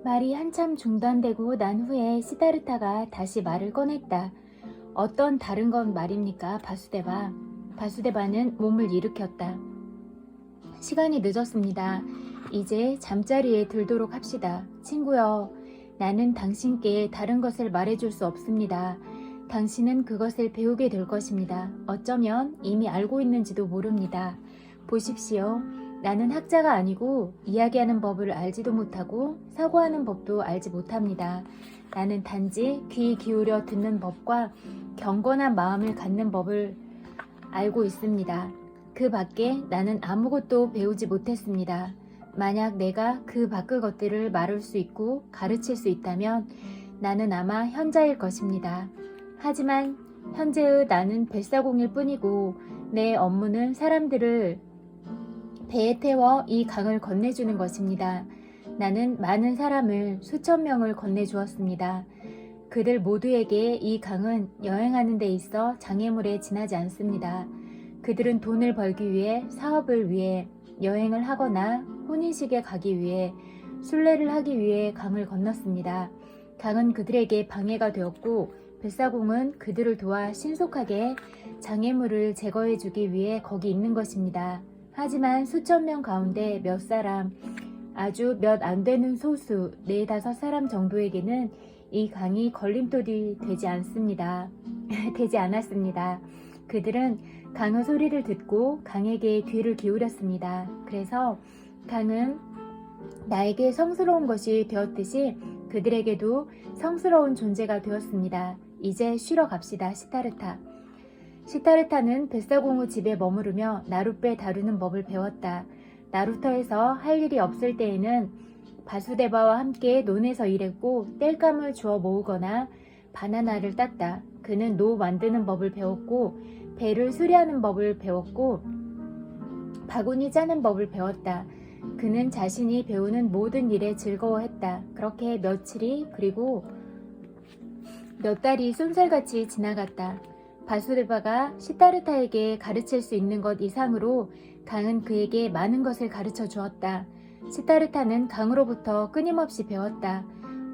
말이 한참 중단되고 난 후에 시다르타가 다시 말을 꺼냈다. 어떤 다른 건 말입니까, 바수데바? 바수데바는 몸을 일으켰다. 시간이 늦었습니다. 이제 잠자리에 들도록 합시다. 친구여, 나는 당신께 다른 것을 말해줄 수 없습니다. 당신은 그것을 배우게 될 것입니다. 어쩌면 이미 알고 있는지도 모릅니다. 보십시오. 나는 학자가 아니고 이야기하는 법을 알지도 못하고 사고하는 법도 알지 못합니다. 나는 단지 귀 기울여 듣는 법과 경건한 마음을 갖는 법을 알고 있습니다. 그 밖에 나는 아무것도 배우지 못했습니다. 만약 내가 그 밖의 것들을 말할 수 있고 가르칠 수 있다면 나는 아마 현자일 것입니다. 하지만 현재의 나는 뱃사공일 뿐이고 내 업무는 사람들을 배에 태워 이 강을 건네주는 것입니다. 나는 많은 사람을 수천 명을 건네주었습니다. 그들 모두에게 이 강은 여행하는 데 있어 장애물에 지나지 않습니다. 그들은 돈을 벌기 위해, 사업을 위해, 여행을 하거나 혼인식에 가기 위해, 순례를 하기 위해 강을 건넜습니다. 강은 그들에게 방해가 되었고 뱃사공은 그들을 도와 신속하게 장애물을 제거해주기 위해 거기 있는 것입니다. 하지만 수천 명 가운데 몇 사람, 아주 몇 안 되는 소수, 4-5사람 정도에게는 이 강이 걸림돌이 되지 않았습니다. 그들은 강의 소리를 듣고 강에게 귀를 기울였습니다. 그래서 강은 나에게 성스러운 것이 되었듯이 그들에게도 성스러운 존재가 되었습니다. 이제 쉬러 갑시다, 시타르타. 시타르타는 뱃사공의 집에 머무르며 나룻배 다루는 법을 배웠다. 나루터에서 할 일이 없을 때에는 바수데바와 함께 논에서 일했고 땔감을 주워 모으거나 바나나를 땄다. 그는 노 만드는 법을 배웠고 배를 수리하는 법을 배웠고 바구니 짜는 법을 배웠다. 그는 자신이 배우는 모든 일에 즐거워했다. 그렇게 며칠이 그리고 몇 달이 쏜살같이 지나갔다. 바수데바가 시타르타에게 가르칠 수 있는 것 이상으로 강은 그에게 많은 것을 가르쳐 주었다. 시타르타는 강으로부터 끊임없이 배웠다.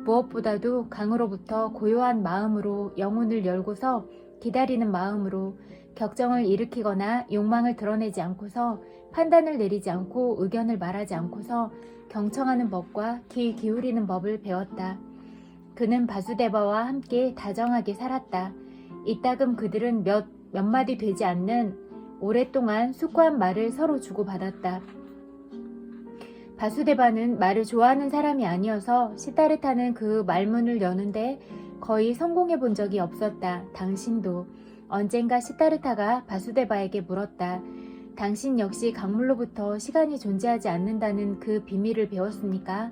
무엇보다도 강으로부터 고요한 마음으로 영혼을 열고서 기다리는 마음으로 격정을 일으키거나 욕망을 드러내지 않고서 판단을 내리지 않고 의견을 말하지 않고서 경청하는 법과 귀 기울이는 법을 배웠다. 그는 바수데바와 함께 다정하게 살았다. 이따금 그들은 몇 마디 되지 않는 오랫동안 숙고한 말을 서로 주고받았다. 바수데바는 말을 좋아하는 사람이 아니어서 시타르타는 그 말문을 여는데 거의 성공해 본 적이 없었다. 당신도. 언젠가 시타르타가 바수데바에게 물었다. 당신 역시 강물로부터 시간이 존재하지 않는다는 그 비밀을 배웠습니까?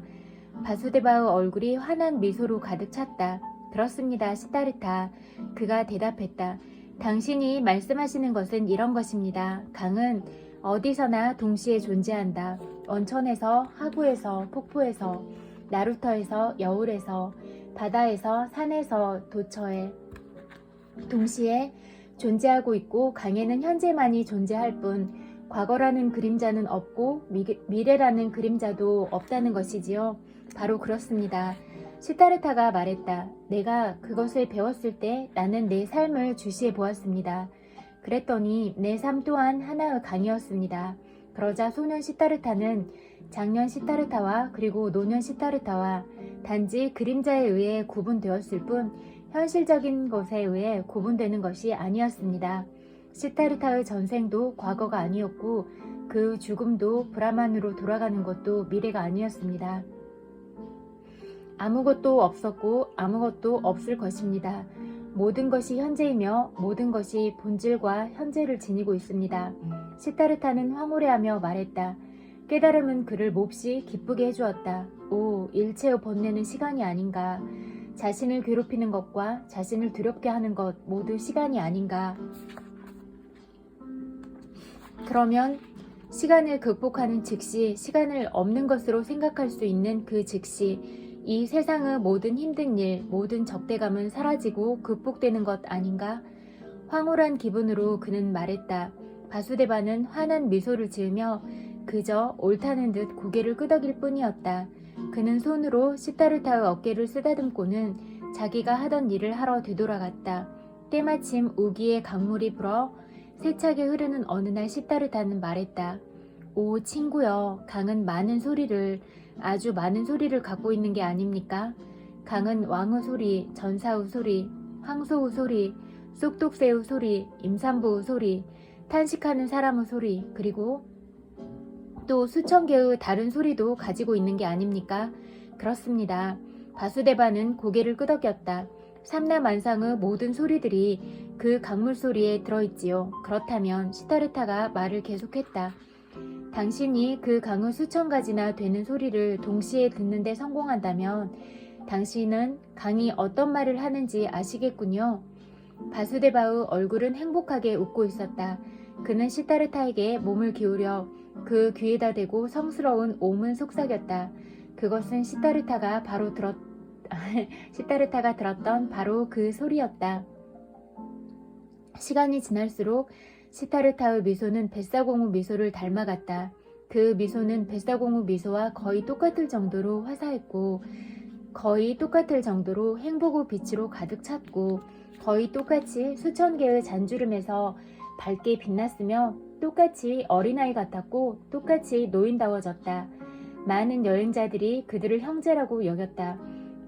바수데바의 얼굴이 환한 미소로 가득 찼다. 그렇습니다, 시타르타. 그가 대답했다. 당신이 말씀하시는 것은 이런 것입니다. 강은 어디서나 동시에 존재한다. 온천에서, 하구에서, 폭포에서, 나루터에서, 여울에서, 바다에서, 산에서, 도처에 동시에 존재하고 있고 강에는 현재만이 존재할 뿐 과거라는 그림자는 없고 미래라는 그림자도 없다는 것이지요. 바로 그렇습니다. 시타르타가 말했다. 내가 그것을 배웠을 때 나는 내 삶을 주시해 보았습니다. 그랬더니 내 삶 또한 하나의 강이었습니다. 그러자 소년 시타르타는 장년 시타르타와 그리고 노년 시타르타와 단지 그림자에 의해 구분되었을 뿐 현실적인 것에 의해 구분되는 것이 아니었습니다. 시타르타의 전생도 과거가 아니었고 그 죽음도 브라만으로 돌아가는 것도 미래가 아니었습니다. 아무것도 없었고 아무것도 없을 것입니다. 모든 것이 현재이며 모든 것이 본질과 현재를 지니고 있습니다. 시타르타는 황홀해하며 말했다. 깨달음은 그를 몹시 기쁘게 해주었다. 오, 일체의 번뇌는 시간이 아닌가. 자신을 괴롭히는 것과 자신을 두렵게 하는 것 모두 시간이 아닌가. 그러면 시간을 극복하는 즉시 시간을 없는 것으로 생각할 수 있는 그 즉시 이 세상의 모든 힘든 일, 모든 적대감은 사라지고 극복되는 것 아닌가? 황홀한 기분으로 그는 말했다. 바수데바는 환한 미소를 지으며 그저 옳다는 듯 고개를 끄덕일 뿐이었다. 그는 손으로 시타르타의 어깨를 쓰다듬고는 자기가 하던 일을 하러 되돌아갔다. 때마침 우기에 강물이 불어 세차게 흐르는 어느 날 시타르타는 말했다. 오 친구여, 강은 아주 많은 소리를 갖고 있는 게 아닙니까? 강은 왕의 소리, 전사의 소리, 황소의 소리, 쏙독새의 소리, 임산부의 소리, 탄식하는 사람의 소리, 그리고 또 수천 개의 다른 소리도 가지고 있는 게 아닙니까? 그렇습니다. 바수데바는 고개를 끄덕였다. 삼라만상의 모든 소리들이 그 강물 소리에 들어있지요. 그렇다면 시타르타가 말을 계속했다. 당신이 그 강의 수천 가지나 되는 소리를 동시에 듣는 데 성공한다면 당신은 강이 어떤 말을 하는지 아시겠군요. 바수데바의 얼굴은 행복하게 웃고 있었다. 그는 시타르타에게 몸을 기울여 그 귀에다 대고 성스러운 오문 속삭였다. 그것은 시타르타가 들었던 바로 그 소리였다. 시간이 지날수록 시타르타의 미소는 뱃사공의 미소를 닮아갔다. 그 미소는 뱃사공의 미소와 거의 똑같을 정도로 화사했고 거의 똑같을 정도로 행복의 빛으로 가득 찼고 거의 똑같이 수천 개의 잔주름에서 밝게 빛났으며 똑같이 어린아이 같았고 똑같이 노인다워졌다. 많은 여행자들이 그들을 형제라고 여겼다.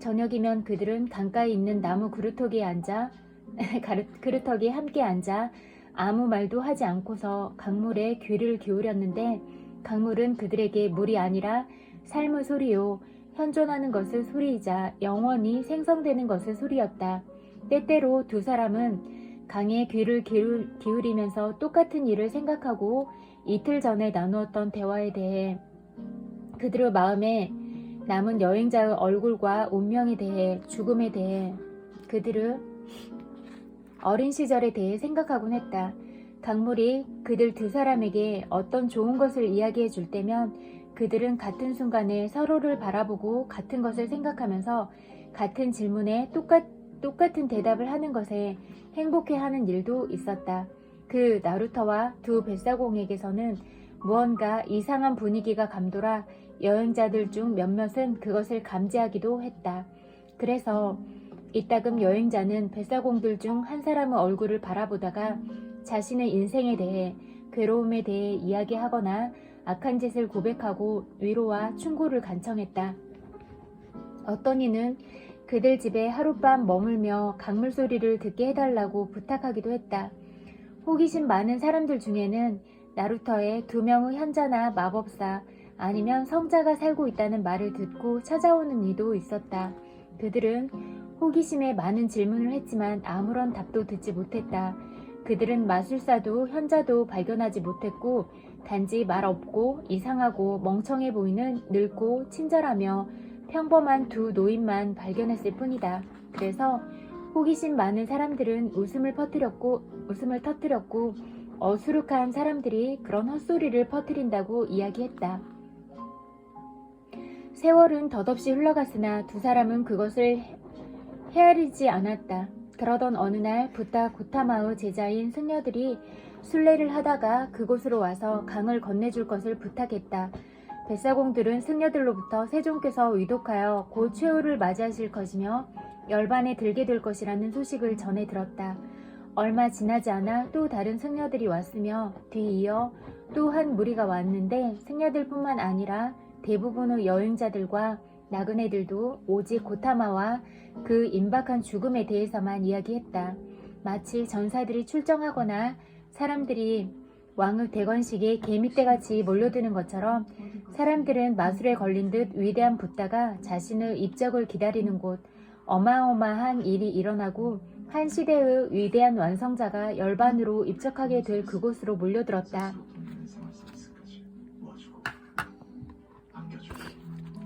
저녁이면 그들은 강가에 있는 나무 그루터기에 함께 앉아 아무 말도 하지 않고서 강물에 귀를 기울였는데 강물은 그들에게 물이 아니라 삶의 소리요, 현존하는 것의 소리이자 영원히 생성되는 것의 소리였다. 때때로 두 사람은 강에 귀를 기울이면서 똑같은 일을 생각하고 이틀 전에 나누었던 대화에 대해, 그들의 마음에 남은 여행자의 얼굴과 운명에 대해, 죽음에 대해, 그들의 어린 시절에 대해 생각하곤 했다. 강물이 그들 두 사람에게 어떤 좋은 것을 이야기해 줄 때면 그들은 같은 순간에 서로를 바라보고 같은 것을 생각하면서 같은 질문에 똑같은 대답을 하는 것에 행복해하는 일도 있었다. 그 나루터와 두 뱃사공에게서는 무언가 이상한 분위기가 감돌아 여행자들 중 몇몇은 그것을 감지하기도 했다. 그래서 이따금 여행자는 뱃사공들 중 한 사람의 얼굴을 바라보다가 자신의 인생에 대해, 괴로움에 대해 이야기하거나 악한 짓을 고백하고 위로와 충고를 간청했다. 어떤 이는 그들 집에 하룻밤 머물며 강물 소리를 듣게 해달라고 부탁하기도 했다. 호기심 많은 사람들 중에는 나루터의 2명의 현자나 마법사 아니면 성자가 살고 있다는 말을 듣고 찾아오는 이도 있었다. 그들은 호기심에 많은 질문을 했지만 아무런 답도 듣지 못했다. 그들은 마술사도 현자도 발견하지 못했고 단지 말 없고 이상하고 멍청해 보이는 늙고 친절하며 평범한 두 노인만 발견했을 뿐이다. 그래서 호기심 많은 사람들은 웃음을 터뜨렸고 어수룩한 사람들이 그런 헛소리를 퍼뜨린다고 이야기했다. 세월은 덧없이 흘러갔으나 두 사람은 그것을 헤아리지 않았다. 그러던 어느 날 부타 고타마의 제자인 승려들이 순례를 하다가 그곳으로 와서 강을 건네줄 것을 부탁했다. 뱃사공들은 승려들로부터 세종께서 위독하여 곧 최후를 맞이하실 것이며 열반에 들게 될 것이라는 소식을 전해 들었다. 얼마 지나지 않아 또 다른 승려들이 왔으며 뒤이어 또 한 무리가 왔는데 승려들뿐만 아니라 대부분의 여행자들과 나그네들도 오직 고타마와 그 임박한 죽음에 대해서만 이야기했다. 마치 전사들이 출정하거나 사람들이 왕의 대관식에 개미떼같이 몰려드는 것처럼 사람들은 마술에 걸린 듯 위대한 붓다가 자신의 입적을 기다리는 곳, 어마어마한 일이 일어나고 한 시대의 위대한 완성자가 열반으로 입적하게 될 그곳으로 몰려들었다.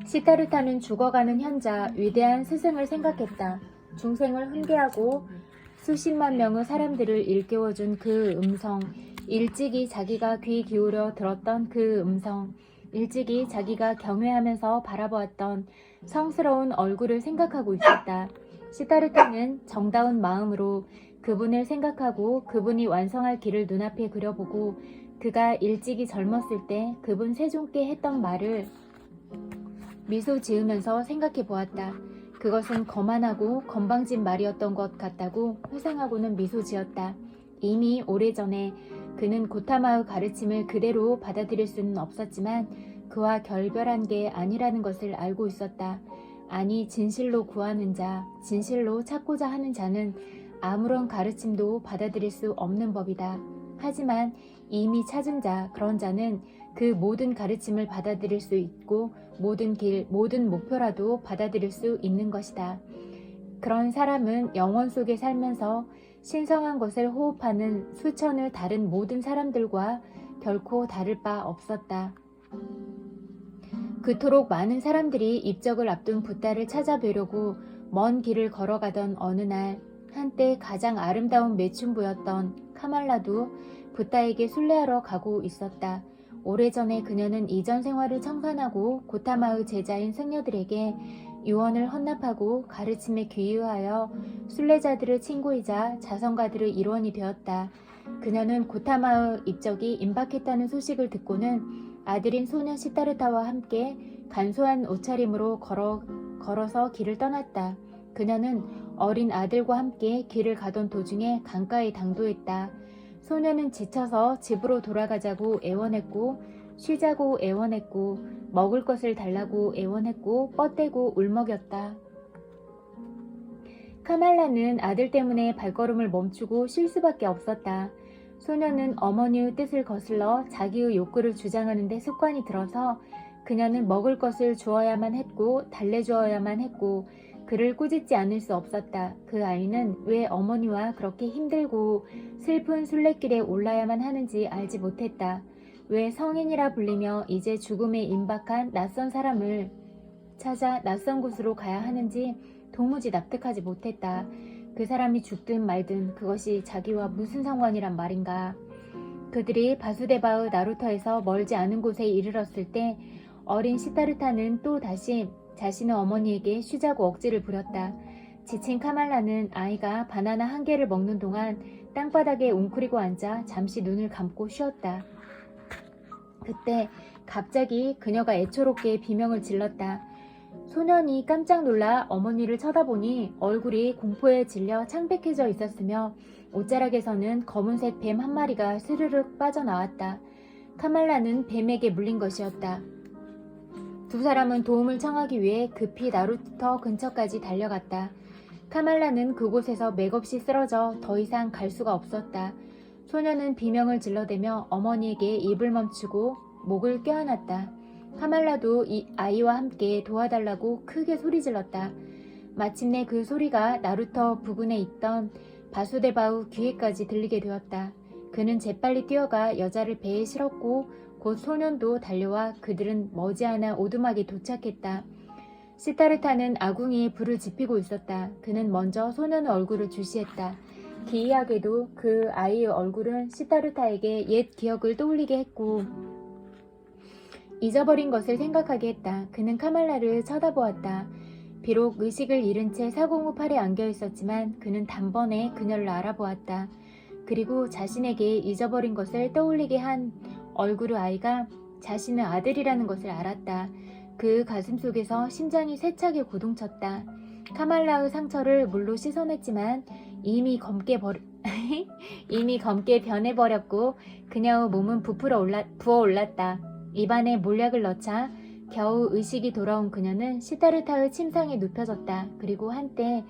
시타르타는 죽어가는 현자, 위대한 스승을 생각했다. 중생을 훈계하고 수십만 명의 사람들을 일깨워준 그 음성, 일찍이 자기가 귀 기울여 들었던 그 음성, 일찍이 자기가 경외하면서 바라보았던 성스러운 얼굴을 생각하고 있었다. 시타르타는 정다운 마음으로 그분을 생각하고 그분이 완성할 길을 눈앞에 그려보고 그가 일찍이 젊었을 때 그분 세종께 했던 말을 미소 지으면서 생각해 보았다. 그것은 거만하고 건방진 말이었던 것 같다고 회상하고는 미소 지었다. 이미 오래전에 그는 고타마의 가르침을 그대로 받아들일 수는 없었지만 그와 결별한 게 아니라는 것을 알고 있었다. 아니, 진실로 구하는 자, 진실로 찾고자 하는 자는 아무런 가르침도 받아들일 수 없는 법이다. 하지만 이미 찾은 자, 그런 자는 그 모든 가르침을 받아들일 수 있고 모든 길, 모든 목표라도 받아들일 수 있는 것이다. 그런 사람은 영혼 속에 살면서 신성한 것을 호흡하는 수천의 다른 모든 사람들과 결코 다를 바 없었다. 그토록 많은 사람들이 입적을 앞둔 붓다를 찾아뵈려고 먼 길을 걸어가던 어느 날, 한때 가장 아름다운 매춘부였던 카말라도 붓다에게 순례하러 가고 있었다. 오래전에 그녀는 이전 생활을 청산하고 고타마의 제자인 승려들에게 유언을 헌납하고 가르침에 귀의하여 순례자들의 친구이자 자선가들의 일원이 되었다. 그녀는 고타마의 입적이 임박했다는 소식을 듣고는 아들인 소녀 시타르타와 함께 간소한 옷차림으로 걸어서 길을 떠났다. 그녀는 어린 아들과 함께 길을 가던 도중에 강가에 당도했다. 소녀는 지쳐서 집으로 돌아가자고 애원했고, 쉬자고 애원했고, 먹을 것을 달라고 애원했고, 뻗대고 울먹였다. 카말라는 아들 때문에 발걸음을 멈추고 쉴 수밖에 없었다. 소녀는 어머니의 뜻을 거슬러 자기의 욕구를 주장하는 데 습관이 들어서 그녀는 먹을 것을 주어야만 했고 달래주어야만 했고 그를 꾸짖지 않을 수 없었다. 그 아이는 왜 어머니와 그렇게 힘들고 슬픈 순례길에 올라야만 하는지 알지 못했다. 왜 성인이라 불리며 이제 죽음에 임박한 낯선 사람을 찾아 낯선 곳으로 가야 하는지 도무지 납득하지 못했다. 그 사람이 죽든 말든 그것이 자기와 무슨 상관이란 말인가. 그들이 바수데바의 나루터에서 멀지 않은 곳에 이르렀을 때 어린 시타르타는 또 다시 자신의 어머니에게 쉬자고 억지를 부렸다. 지친 카말라는 아이가 바나나 한 개를 먹는 동안 땅바닥에 웅크리고 앉아 잠시 눈을 감고 쉬었다. 그때 갑자기 그녀가 애초롭게 비명을 질렀다. 소년이 깜짝 놀라 어머니를 쳐다보니 얼굴이 공포에 질려 창백해져 있었으며 옷자락에서는 검은색 뱀 한 마리가 스르륵 빠져나왔다. 카말라는 뱀에게 물린 것이었다. 두 사람은 도움을 청하기 위해 급히 나루터 근처까지 달려갔다. 카말라는 그곳에서 맥없이 쓰러져 더 이상 갈 수가 없었다. 소녀는 비명을 질러대며 어머니에게 입을 멈추고 목을 껴안았다. 카말라도 이 아이와 함께 도와달라고 크게 소리질렀다. 마침내 그 소리가 나루터 부근에 있던 바수데바의 귀에까지 들리게 되었다. 그는 재빨리 뛰어가 여자를 배에 실었고 곧 소년도 달려와 그들은 머지않아 오두막에 도착했다. 시타르타는 아궁이에 불을 지피고 있었다. 그는 먼저 소년의 얼굴을 주시했다. 기이하게도 그 아이의 얼굴은 시타르타에게 옛 기억을 떠올리게 했고 잊어버린 것을 생각하게 했다. 그는 카말라를 쳐다보았다. 비록 의식을 잃은 채 사공의 팔에 안겨 있었지만 그는 단번에 그녀를 알아보았다. 그리고 자신에게 잊어버린 것을 떠올리게 한 얼굴의 아이가 자신의 아들이라는 것을 알았다. 그 가슴 속에서 심장이 세차게 고동쳤다. 카말라의 상처를 물로 씻어냈지만 이미 검게 변해버렸고 그녀의 몸은 부어올랐다. 입안에 몰약을 넣자 겨우 의식이 돌아온 그녀는 시타르타의 침상에 눕혀졌다. 그리고 한때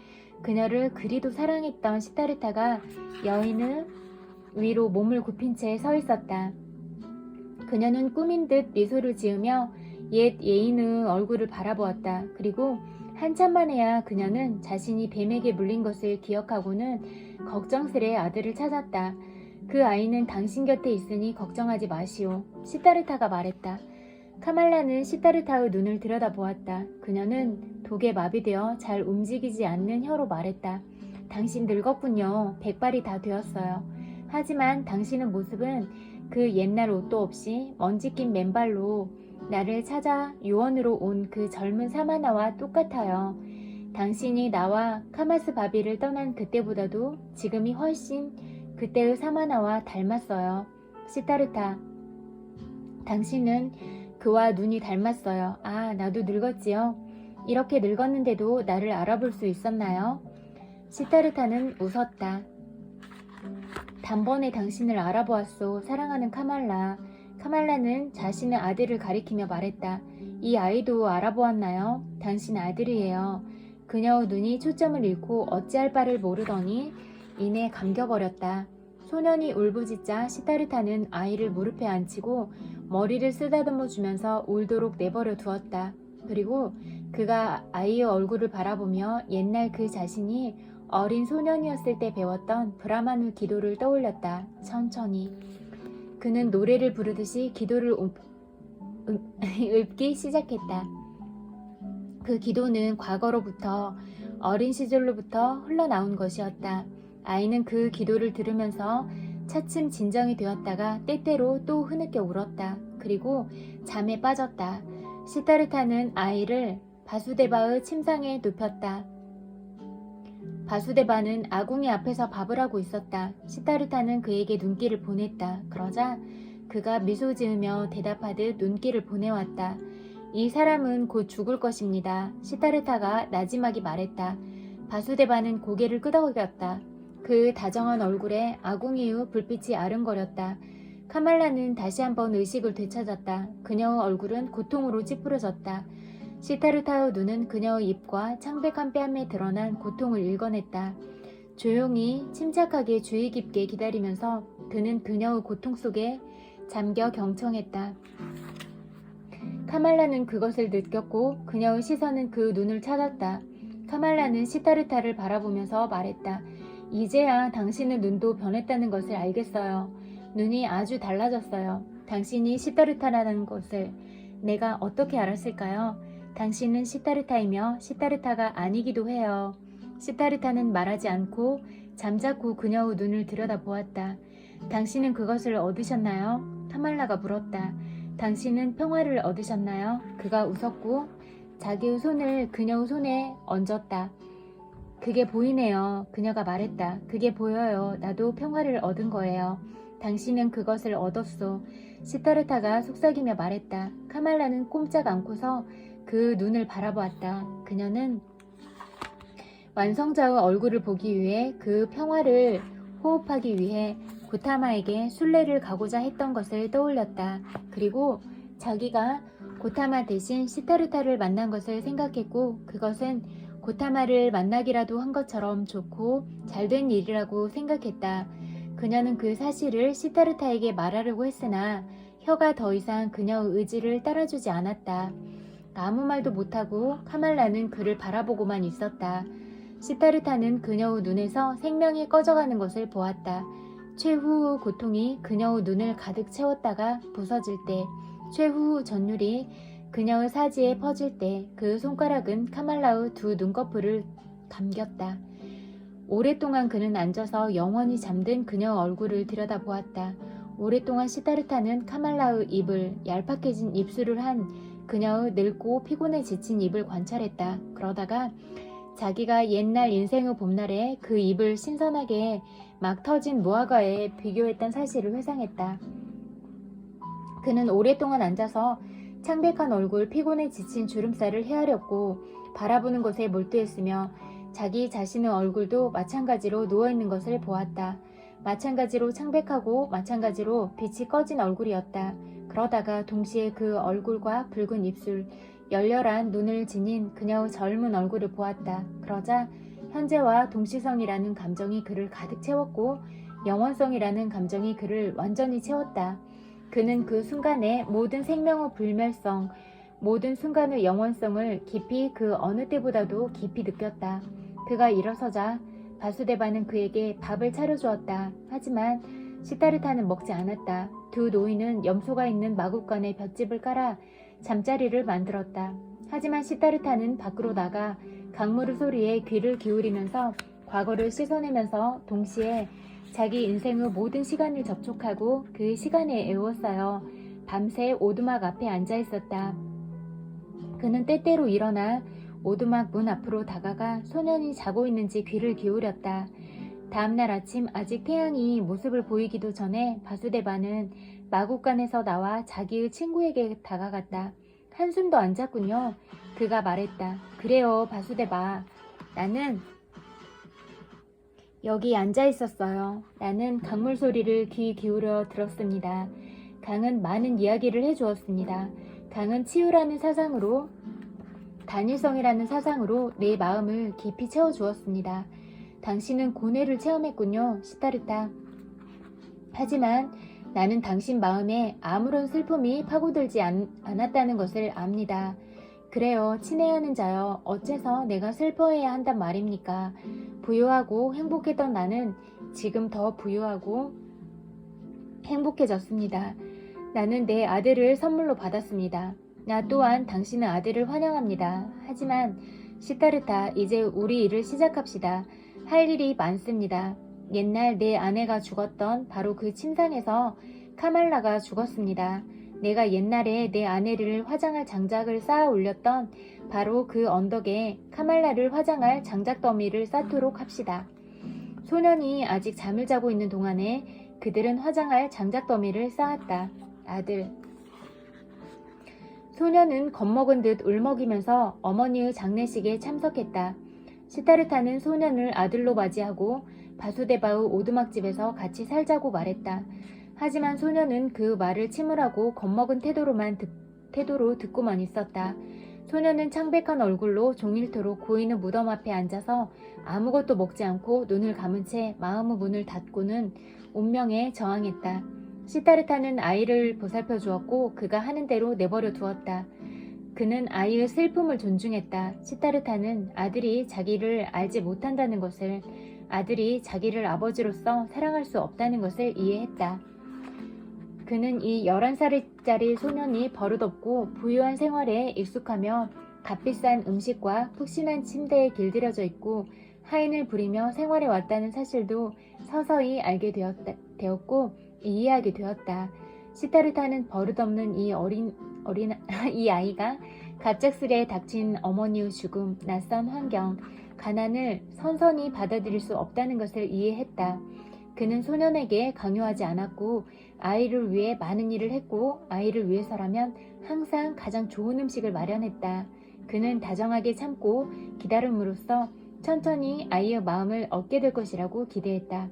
그녀를 그리도 사랑했던 시타르타가 여인의 위로 몸을 굽힌 채 서 있었다. 그녀는 꾸민 듯 미소를 지으며 옛 예인의 얼굴을 바라보았다. 그리고 한참 만에야 그녀는 자신이 뱀에게 물린 것을 기억하고는 걱정스레 아들을 찾았다. 그 아이는 당신 곁에 있으니 걱정하지 마시오. 시타르타가 말했다. 카말라는 시타르타의 눈을 들여다보았다. 그녀는 독에 마비되어 잘 움직이지 않는 혀로 말했다. 당신 늙었군요. 백발이 다 되었어요. 하지만 당신의 모습은 그 옛날 옷도 없이 먼지 낀 맨발로 나를 찾아 요원으로 온 그 젊은 사마나와 똑같아요. 당신이 나와 카마스 바비를 떠난 그때보다도 지금이 훨씬 그때의 사마나와 닮았어요. 시타르타, 당신은 그와 눈이 닮았어요. 아, 나도 늙었지요? 이렇게 늙었는데도 나를 알아볼 수 있었나요? 시타르타는 웃었다. 단번에 당신을 알아보았소. 사랑하는 카말라. 카말라는 자신의 아들을 가리키며 말했다. 이 아이도 알아보았나요? 당신 아들이에요. 그녀의 눈이 초점을 잃고 어찌할 바를 모르더니 이내 감겨버렸다. 소년이 울부짖자 시타르타는 아이를 무릎에 앉히고 머리를 쓰다듬어 주면서 울도록 내버려 두었다. 그리고 그가 아이의 얼굴을 바라보며 옛날 그 자신이 어린 소년이었을 때 배웠던 브라마누 기도를 떠올렸다. 천천히. 그는 노래를 부르듯이 기도를 읊기 시작했다. 그 기도는 과거로부터 어린 시절로부터 흘러나온 것이었다. 아이는 그 기도를 들으면서 차츰 진정이 되었다가 때때로 또 흐느껴 울었다. 그리고 잠에 빠졌다. 시타르타는 아이를 바수데바의 침상에 눕혔다. 바수데바는 아궁이 앞에서 밥을 하고 있었다. 시타르타는 그에게 눈길을 보냈다. 그러자 그가 미소 지으며 대답하듯 눈길을 보내왔다. 이 사람은 곧 죽을 것입니다. 시타르타가 나지막이 말했다. 바수데바는 고개를 끄덕였다. 그 다정한 얼굴에 아궁이의 불빛이 아른거렸다. 카말라는 다시 한번 의식을 되찾았다. 그녀의 얼굴은 고통으로 찌푸려졌다. 시타르타의 눈은 그녀의 입과 창백한 뺨에 드러난 고통을 읽어냈다. 조용히 침착하게 주의 깊게 기다리면서 그는 그녀의 고통 속에 잠겨 경청했다. 카말라는 그것을 느꼈고 그녀의 시선은 그 눈을 찾았다. 카말라는 시타르타를 바라보면서 말했다. 이제야 당신의 눈도 변했다는 것을 알겠어요. 눈이 아주 달라졌어요. 당신이 시타르타라는 것을 내가 어떻게 알았을까요? 당신은 시타르타이며 시타르타가 아니기도 해요. 시타르타는 말하지 않고 잠자코 그녀의 눈을 들여다보았다. 당신은 그것을 얻으셨나요? 카말라가 물었다. 당신은 평화를 얻으셨나요? 그가 웃었고 자기의 손을 그녀의 손에 얹었다. 그게 보이네요. 그녀가 말했다. 그게 보여요. 나도 평화를 얻은 거예요. 당신은 그것을 얻었소. 시타르타가 속삭이며 말했다. 카말라는 꼼짝 않고서 그 눈을 바라보았다. 그녀는 완성자의 얼굴을 보기 위해 그 평화를 호흡하기 위해 고타마에게 순례를 가고자 했던 것을 떠올렸다. 그리고 자기가 고타마 대신 시타르타를 만난 것을 생각했고 그것은 고타마를 만나기라도 한 것처럼 좋고 잘된 일이라고 생각했다. 그녀는 그 사실을 시타르타에게 말하려고 했으나 혀가 더 이상 그녀의 의지를 따라주지 않았다. 아무 말도 못하고 카말라는 그를 바라보고만 있었다. 시타르타는 그녀의 눈에서 생명이 꺼져가는 것을 보았다. 최후의 고통이 그녀의 눈을 가득 채웠다가 부서질 때, 최후의 전율이 그녀의 사지에 퍼질 때 그 손가락은 카말라의 두 눈꺼풀을 감겼다. 오랫동안 그는 앉아서 영원히 잠든 그녀의 얼굴을 들여다보았다. 오랫동안 시타르타는 카말라의 입을, 얄팍해진 입술을 한 그녀의 늙고 피곤해 지친 입을 관찰했다. 그러다가 자기가 옛날 인생의 봄날에 그 입을 신선하게 막 터진 무화과에 비교했던 사실을 회상했다. 그는 오랫동안 앉아서 창백한 얼굴, 피곤해 지친 주름살을 헤아렸고 바라보는 것에 몰두했으며 자기 자신의 얼굴도 마찬가지로 누워있는 것을 보았다. 마찬가지로 창백하고 마찬가지로 빛이 꺼진 얼굴이었다. 그러다가 동시에 그 얼굴과 붉은 입술, 열렬한 눈을 지닌 그녀의 젊은 얼굴을 보았다. 그러자 현재와 동시성이라는 감정이 그를 가득 채웠고 영원성이라는 감정이 그를 완전히 채웠다. 그는 그 순간에 모든 생명의 불멸성, 모든 순간의 영원성을 깊이 그 어느 때보다도 깊이 느꼈다. 그가 일어서자 바수데바는 그에게 밥을 차려주었다. 하지만 시타르타는 먹지 않았다. 두 노인은 염소가 있는 마구간에 볏짚을 깔아 잠자리를 만들었다. 하지만 시타르타는 밖으로 나가 강물의 소리에 귀를 기울이면서 과거를 씻어내면서 동시에 자기 인생의 모든 시간을 접촉하고 그 시간에 애웠어요. 밤새 오두막 앞에 앉아 있었다. 그는 때때로 일어나 오두막 문 앞으로 다가가 소년이 자고 있는지 귀를 기울였다. 다음날 아침 아직 태양이 모습을 보이기도 전에 바수데바는 마구간에서 나와 자기의 친구에게 다가갔다. 한숨도 안 잤군요. 그가 말했다. 그래요, 바수데바. 나는 여기 앉아 있었어요. 나는 강물 소리를 귀 기울여 들었습니다. 강은 많은 이야기를 해주었습니다. 강은 치유라는 사상으로, 단일성이라는 사상으로 내 마음을 깊이 채워주었습니다. 당신은 고뇌를 체험했군요, 시타르타. 하지만 나는 당신 마음에 아무런 슬픔이 파고들지 않았다는 것을 압니다. 그래요, 친애하는 자여, 어째서 내가 슬퍼해야 한단 말입니까? 부유하고 행복했던 나는 지금 더 부유하고 행복해졌습니다. 나는 내 아들을 선물로 받았습니다. 나 또한 당신의 아들을 환영합니다. 하지만 시타르타, 이제 우리 일을 시작합시다. 할 일이 많습니다. 옛날 내 아내가 죽었던 바로 그 침상에서 카말라가 죽었습니다. 내가 옛날에 내 아내를 화장할 장작을 쌓아 올렸던 바로 그 언덕에 카말라를 화장할 장작 더미를 쌓도록 합시다. 소년이 아직 잠을 자고 있는 동안에 그들은 화장할 장작 더미를 쌓았다. 아들. 소년은 겁먹은 듯 울먹이면서 어머니의 장례식에 참석했다. 시타르타는 소년을 아들로 맞이하고 바수데바의 오두막집에서 같이 살자고 말했다. 하지만 소년은 그 말을 침울하고 겁먹은 태도로 듣고만 있었다. 소년은 창백한 얼굴로 종일토록 고인의 무덤 앞에 앉아서 아무것도 먹지 않고 눈을 감은 채 마음의 문을 닫고는 운명에 저항했다. 시타르타는 아이를 보살펴 주었고 그가 하는 대로 내버려 두었다. 그는 아이의 슬픔을 존중했다. 시타르타는 아들이 자기를 알지 못한다는 것을, 아들이 자기를 아버지로서 사랑할 수 없다는 것을 이해했다. 그는 이 11살짜리 소년이 버릇없고 부유한 생활에 익숙하며 값비싼 음식과 푹신한 침대에 길들여져 있고 하인을 부리며 생활해 왔다는 사실도 서서히 알게 되었고 이해하게 되었다. 시타르타는 버릇없는 이 아이가 갑작스레 닥친 어머니의 죽음, 낯선 환경, 가난을 선선히 받아들일 수 없다는 것을 이해했다. 그는 소년에게 강요하지 않았고 아이를 위해 많은 일을 했고 아이를 위해서라면 항상 가장 좋은 음식을 마련했다. 그는 다정하게 참고 기다림으로써 천천히 아이의 마음을 얻게 될 것이라고 기대했다.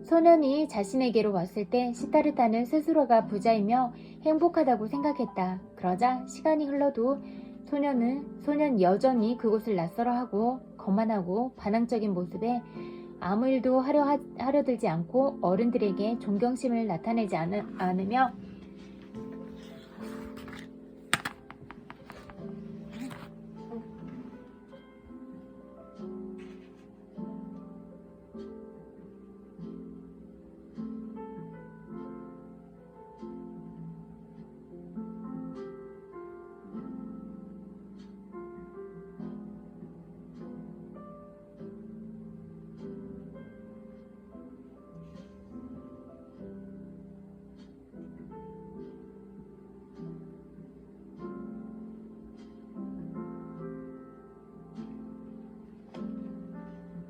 소년이 자신에게로 왔을 때 시타르타는 스스로가 부자이며 행복하다고 생각했다. 그러자 시간이 흘러도 소년 여전히 그곳을 낯설어하고 거만하고 반항적인 모습에 아무 일도 하려 들지 않고 어른들에게 존경심을 나타내지 않으며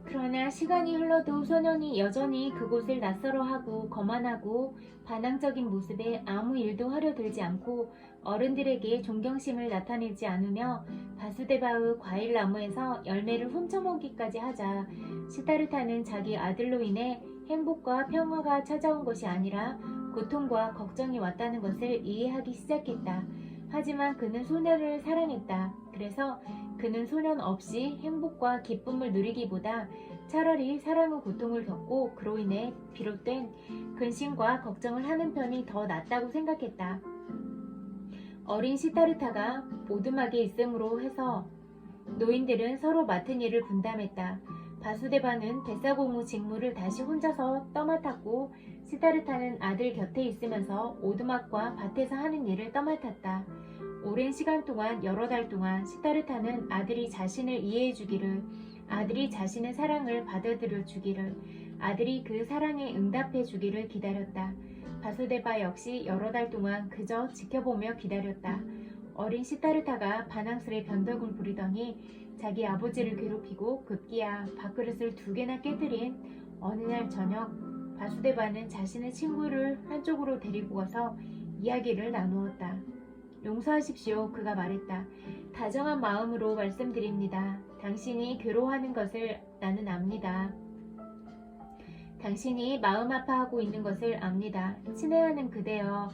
그러나 시간이 흘러도 소년이 여전히 그곳을 낯설어하고 거만하고 반항적인 모습에 아무 일도 하려 들지 않고 어른들에게 존경심을 나타내지 않으며 바수데바의 과일나무에서 열매를 훔쳐먹기까지 하자 시타르타는 자기 아들로 인해 행복과 평화가 찾아온 것이 아니라 고통과 걱정이 왔다는 것을 이해하기 시작했다. 하지만 그는 소년을 사랑했다. 그래서 그는 소년 없이 행복과 기쁨을 누리기보다 차라리 사랑의 고통을 겪고 그로 인해 비롯된 근심과 걱정을 하는 편이 더 낫다고 생각했다. 어린 시타르타가 오두막에 있음으로 해서 노인들은 서로 맡은 일을 분담했다. 바수데바는 뱃사공의 직무를 다시 혼자서 떠맡았고 시타르타는 아들 곁에 있으면서 오두막과 밭에서 하는 일을 떠맡았다. 오랜 시간 동안 여러 달 동안 시타르타는 아들이 자신을 이해해 주기를, 아들이 자신의 사랑을 받아들여 주기를, 아들이 그 사랑에 응답해 주기를 기다렸다. 바수데바 역시 여러 달 동안 그저 지켜보며 기다렸다. 어린 시타르타가 반항스레 변덕을 부리더니 자기 아버지를 괴롭히고 급기야 밥그릇을 2개나 깨뜨린 어느 날 저녁 바수데바는 자신의 친구를 한쪽으로 데리고 가서 이야기를 나누었다. 용서하십시오. 그가 말했다. 다정한 마음으로 말씀드립니다. 당신이 괴로워하는 것을 나는 압니다. 당신이 마음 아파하고 있는 것을 압니다. 친애하는 그대여,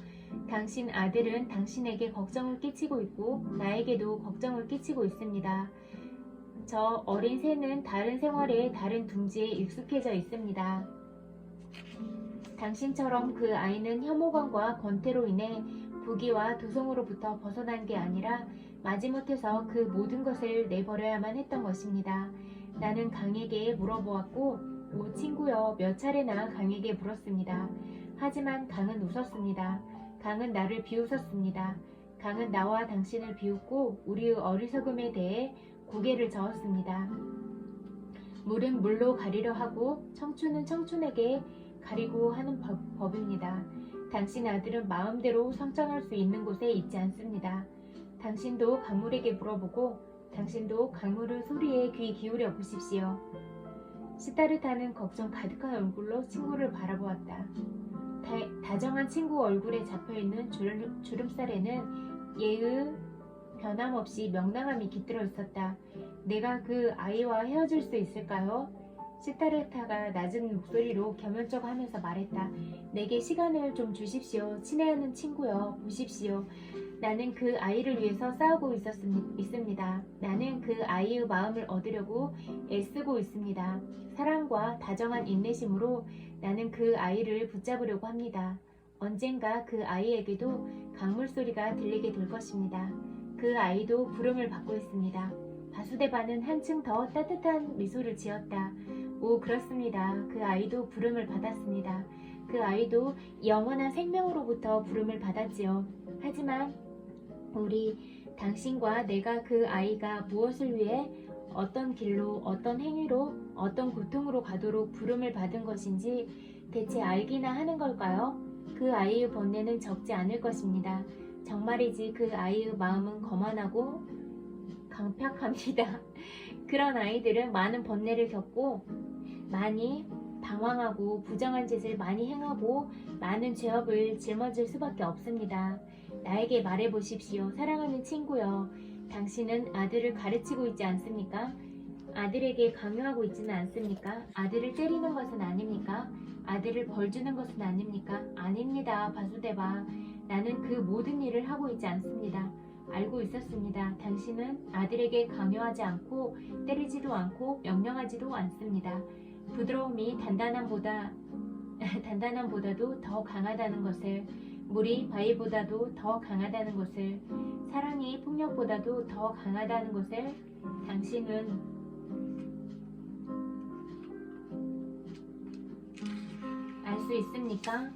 당신 아들은 당신에게 걱정을 끼치고 있고 나에게도 걱정을 끼치고 있습니다. 저 어린 새는 다른 생활에 다른 둥지에 익숙해져 있습니다. 당신처럼 그 아이는 혐오감과 권태로 인해 부귀와 도성으로부터 벗어난 게 아니라 마지못해서 그 모든 것을 내버려야만 했던 것입니다. 나는 강에게 물어보았고, 오 친구여, 몇 차례나 강에게 물었습니다. 하지만 강은 웃었습니다. 강은 나를 비웃었습니다. 강은 나와 당신을 비웃고 우리의 어리석음에 대해 고개를 저었습니다. 물은 물로 가리려 하고 청춘은 청춘에게 가리고 하는 법입니다. 당신 아들은 마음대로 성장할 수 있는 곳에 있지 않습니다. 당신도 강물에게 물어보고 당신도 강물의 소리에 귀 기울여 보십시오. 시타르타는 걱정 가득한 얼굴로 친구를 바라보았다. 다정한 친구 얼굴에 잡혀있는 주름살에는 예의 변함없이 명랑함이 깃들어 있었다. 내가 그 아이와 헤어질 수 있을까요? 시타르타가 낮은 목소리로 겸연쩍 하면서 말했다. 내게 시간을 좀 주십시오. 친애하는 친구여, 보십시오. 나는 그 아이를 위해서 싸우고 있습니다. 나는 그 아이의 마음을 얻으려고 애쓰고 있습니다. 사랑과 다정한 인내심으로 나는 그 아이를 붙잡으려고 합니다. 언젠가 그 아이에게도 강물 소리가 들리게 될 것입니다. 그 아이도 부름을 받고 있습니다. 바수데바는 한층 더 따뜻한 미소를 지었다. 오, 그렇습니다. 그 아이도 부름을 받았습니다. 그 아이도 영원한 생명으로부터 부름을 받았지요. 하지만 당신과 내가 그 아이가 무엇을 위해 어떤 길로, 어떤 행위로, 어떤 고통으로 가도록 부름을 받은 것인지 대체 알기나 하는 걸까요? 그 아이의 번뇌는 적지 않을 것입니다. 정말이지 그 아이의 마음은 거만하고 강팍합니다. 그런 아이들은 많은 번뇌를 겪고 많이 방황하고 부정한 짓을 많이 행하고 많은 죄업을 짊어질 수밖에 없습니다. 나에게 말해보십시오. 사랑하는 친구여, 당신은 아들을 가르치고 있지 않습니까? 아들에게 강요하고 있지는 않습니까? 아들을 때리는 것은 아닙니까? 아들을 벌주는 것은 아닙니까? 아닙니다. 바수데바. 나는 그 모든 일을 하고 있지 않습니다. 알고 있었습니다. 당신은 아들에게 강요하지 않고 때리지도 않고 명령하지도 않습니다. 부드러움이 단단함보다도 더 강하다는 것을, 물이 바위보다도 더 강하다는 것을, 사랑이 폭력보다도 더 강하다는 것을 당신은 알 수 있습니까?